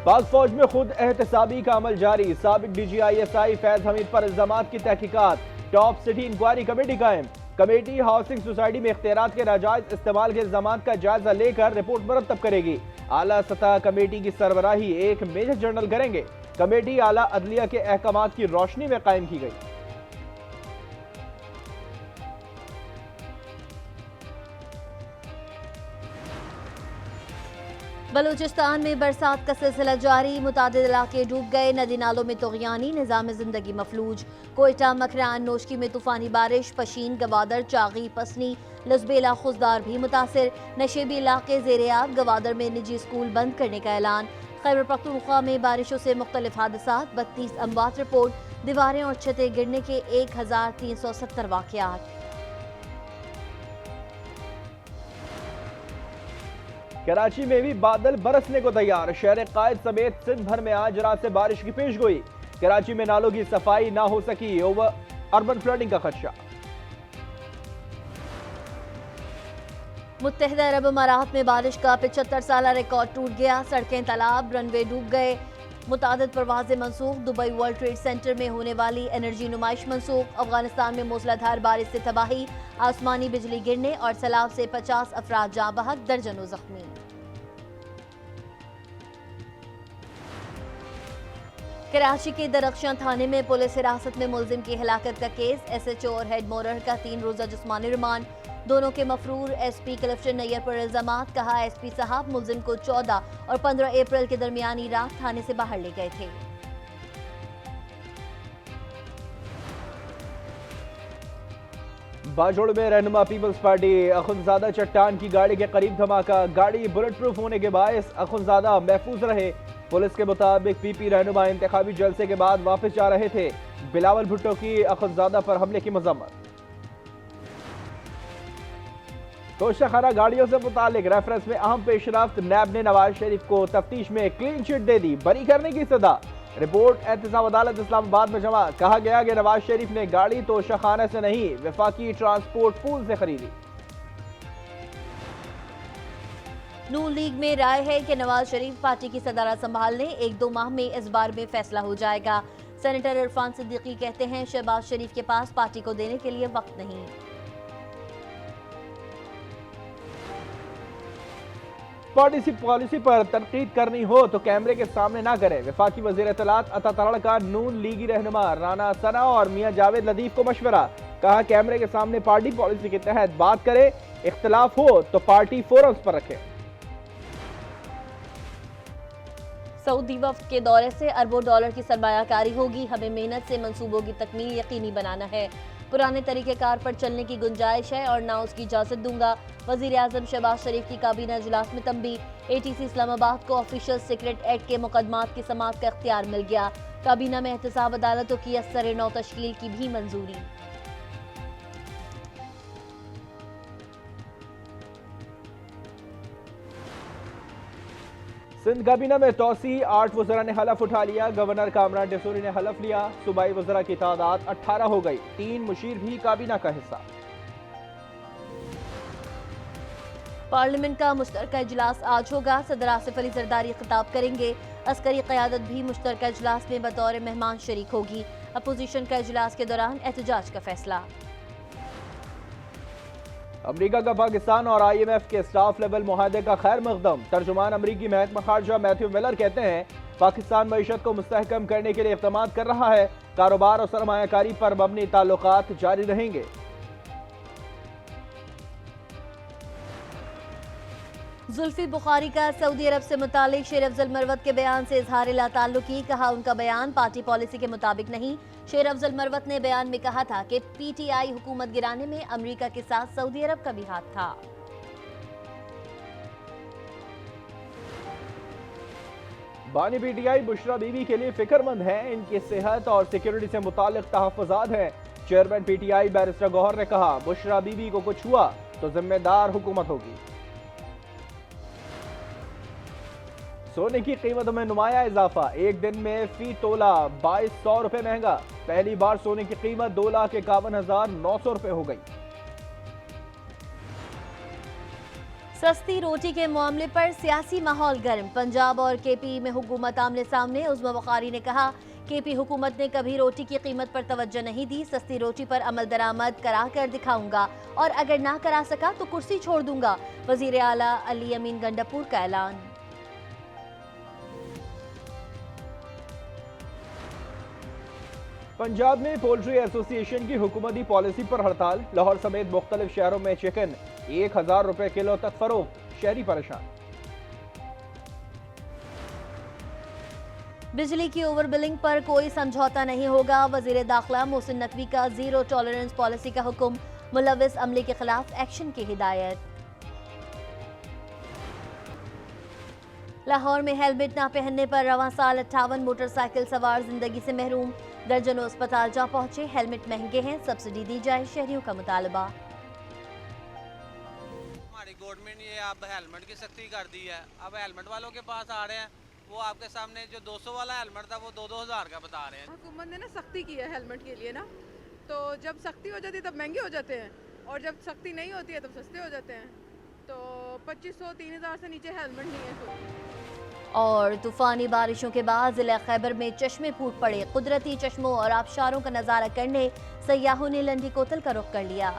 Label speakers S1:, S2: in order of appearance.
S1: पाक फौज में खुद एहतसाबी का अमल जारी। साबिक DGISI फैज हमीद पर इल्जामात की तहकीकात। टॉप सिटी इंक्वायरी कमेटी कायम। कमेटी हाउसिंग सोसाइटी में इख्तियारात के नाजायज इस्तेमाल के इल्जामात का जायजा लेकर रिपोर्ट मुरतब करेगी। आला सतह कमेटी की सरबराही एक मेजर जनरल करेंगे। कमेटी आला अदलिया के अहकामात की रोशनी में कायम की गई।
S2: बलूचिस्तान में बरसात का सिलसिला जारी। मुतादिद इलाके डूब गए। नदी नालों में तुग़यानी, निज़ाम जिंदगी मफलूज। कोयटा, मकरान, नोशकी में तूफानी बारिश। पशीन, गवादर, चागी, पसनी, लसबेला, खुजदार भी मुतासिर। नशेबी इलाके ज़ेर-ए-आब। गवादर में निजी स्कूल बंद करने का ऐलान। खैबर पख्तूनख्वा में बारिशों से मुख्तलिफ हादसात। 32 अमवात रिपोर्ट। दीवारें और छतें गिरने के 1370 वाक़यात।
S1: कराची में भी बादल बरसने को तैयार। शहर कायद समेत सिंध भर में आज रात से बारिश की पेशगोई। कराची में नालों की सफाई ना हो सकी, ओवर अर्बन फ्लडिंग का खदशा।
S2: मुत्तहिदा अरब अमारात में बारिश का 75 साल रिकॉर्ड टूट गया। सड़कें, तालाब, रनवे डूब गए। मुतादिद परवाजें मनसूख। दुबई वर्ल्ड ट्रेड सेंटर में होने वाली एनर्जी नुमाइश मनसूख। अफगानिस्तान में मूसलाधार बारिश से तबाही। आसमानी बिजली गिरने और सैलाब से 50 अफराद जाँ बहक, दर्जनों जख्मी। कराची के दरख्शां थाने में पुलिस हिरासत में मुलजिम की हिलाकत का केस। SHO और हेड मोरर का 3 रोजा जिस्मानी रिमांड। दोनों के मफरूर SP क्लिफ्टन नैयर पर इल्जामात। कहा SP साहब मुलजिम को 14 और 15 अप्रैल के दरमियानी रात थाने से बाहर ले गए थे।
S1: बाजोड़ में रहनुमा पीपल्स पार्टी अखुंजादा चट्टान की गाड़ी के करीब धमाका। गाड़ी बुलेट प्रूफ होने के बायस अखुंजादा महफूज रहे। पुलिस के मुताबिक PP रहनुमा इंतखाबी जलसे के बाद वापस जा रहे थे। बिलावल भुट्टो की अखुंजादा पर हमले की मजम्मत। तोशाखाना गाड़ियों से मुतालिक रेफरेंस में अहम पेशरफ्त। नैब ने नवाज शरीफ को तफ्तीश में क्लीन चिट दे दी, बरी करने की सदा। रिपोर्ट एहतसाब अदालत इस्लामाबाद में जमा। कहा गया कि नवाज शरीफ ने गाड़ी तोशाखाना से नहीं, वफाकी ट्रांसपोर्ट पूल से खरीदी।
S2: नून लीग में राय है कि नवाज शरीफ पार्टी की सदारत संभालने 1-2 माह में इस बार में फैसला हो जाएगा। सेनेटर इरफान सिद्दीकी कहते हैं शहबाज शरीफ के पास पार्टी को देने के लिए वक्त नहीं।
S1: पॉलिसी पर तनकीद करनी हो तो कैमरे के सामने ना करें। वफाकी वज़ीर इत्तलात अता तलड़ का नून लीगी रहनुमा राना सना और मियां जावेद लतीफ को मशवरा। कहा कैमरे के सामने पार्टी पॉलिसी के तहत बात करें, इख्तलाफ हो तो पार्टी फोरम्स पर रखें।
S2: सऊदी वफ्द के दौरे से अरबों डॉलर की सरमायाकारी होगी। हमें मेहनत से मंसूबों की तकमील यकीनी बनाना है। पुराने तरीक़ेकार पर चलने की गुंजाइश है और ना उसकी इजाज़त दूंगा। वज़ीर आज़म शहबाज शरीफ की काबीना इजलास में तंबी। ATC इस्लामाबाद को ऑफिशियल सीक्रेट एक्ट के मुकदमात की समाअत का इख्तियार मिल गया। काबीना में एहतसाब अदालतों की असर नौ तश्कील की भी मंजूरी।
S1: सिंध काबीना में तोसी, 8 वज़रा ने हलफ उठा लिया। गवर्नर कामरान डेसूरी ने हलफ लिया। सूबाई वज़रा की तादाद 18 हो गई। 3 मुशीर भी काबीना का हिस्सा।
S2: पार्लियामेंट का मुश्तरका इजलास आज होगा। सदर आसिफ अली जरदारी खिताब करेंगे। अस्करी क़यादत भी मुश्तरका इजलास में बतौर मेहमान शरीक होगी। अपोजिशन का इजलास के दौरान एहतजाज का फैसला।
S1: अमरीका का पाकिस्तान और IMF के स्टाफ लेवल मुआहदे का खैर मकदम। तर्जुमान अमरीकी महकमा खारजा मैथ्यू मिलर कहते हैं पाकिस्तान मईशत को मुस्तहकम करने के लिए इक़दाम कर रहा है। कारोबार और सरमायाकारी पर मबनी ताल्लुकात जारी रहेंगे।
S2: जुल्फी बुखारी का सऊदी अरब से मुतालिक शेर अफजल मरवत के बयान से इजहार ला ताल्लुकी। कहा उनका बयान पार्टी पॉलिसी के मुताबिक नहीं। शेर अफजल मरवत ने बयान में कहा था कि PTI हुकूमत गिराने में अमरीका के साथ सऊदी अरब का भी हाथ था।
S1: बानी PTI बुशरा बीबी के लिए फिक्रमंद है। इनकी सेहत और सिक्योरिटी से मुतालिक तहफ़्फ़ुज़ात हैं। चेयरमैन PTI बैरिस्टर गौहर ने कहा बुशरा बीबी को कुछ हुआ तो जिम्मेदार हुकूमत होगी। सोने की कीमतों में नुमाया इजाफा। एक दिन में फी तोला 2200 रुपए महंगा। पहली बार सोने की कीमत 2,51,900 रुपए हो गई।
S2: सस्ती रोटी के मामले पर सियासी माहौल गर्म। पंजाब और केपी में हुकूमत आमने सामने। उस्मा बुखारी ने कहा, केपी हुकूमत ने कभी रोटी की कीमत पर तवज्जो नहीं दी। सस्ती रोटी पर अमल दरामद करा कर दिखाऊंगा और अगर ना करा सका तो कुर्सी छोड़ दूंगा। वजीर आला अली अमीन गंडापुर का ऐलान।
S1: पंजाब में पोल्ट्री एसोसिएशन की हुकूमती पॉलिसी पर हड़ताल। लाहौर समेत मुख्तलिफ शहरों में चिकन 1000 रुपए किलो तक फरोख्त। शहरी परेशान।
S2: बिजली की ओवर बिलिंग पर कोई समझौता नहीं होगा। वजीर दाखिला मोहसिन नकवी का जीरो टॉलरेंस पॉलिसी का हुक्म। मुलविस अमले के खिलाफ एक्शन की हिदायत। लाहौर में हेलमेट न पहनने पर रवां साल 58 मोटरसाइकिल सवार जिंदगी से महरूम। दर्जनों अस्पताल जा पहुंचे। हेलमेट महंगे हैं, सब्सिडी दी जाए, शहरियों का मुतालबा।
S3: हमारी गवर्नमेंट ये अब हेलमेट की सख्ती कर दी है। अब हेलमेट वालों के पास आ रहे हैं, वो आपके सामने जो 200 वाला हेलमेट था वो 2-2 हज़ार का बता रहे हैं।
S4: हुकूमत ने ना सख्ती की है हेलमेट के लिए ना, तो जब सख्ती हो जाती है तब महंगे हो जाते हैं और जब सख्ती नहीं होती है तब सस्ते हो जाते हैं। तो 2500-3000 से नीचे हेलमेट नहीं है तो।
S2: और तूफानी बारिशों के बाद जिला खैबर में चश्मे फूट पड़े। कुदरती चश्मों और आबशारों का नजारा करने सयाहों ने लंडी कोतल का रुख कर लिया।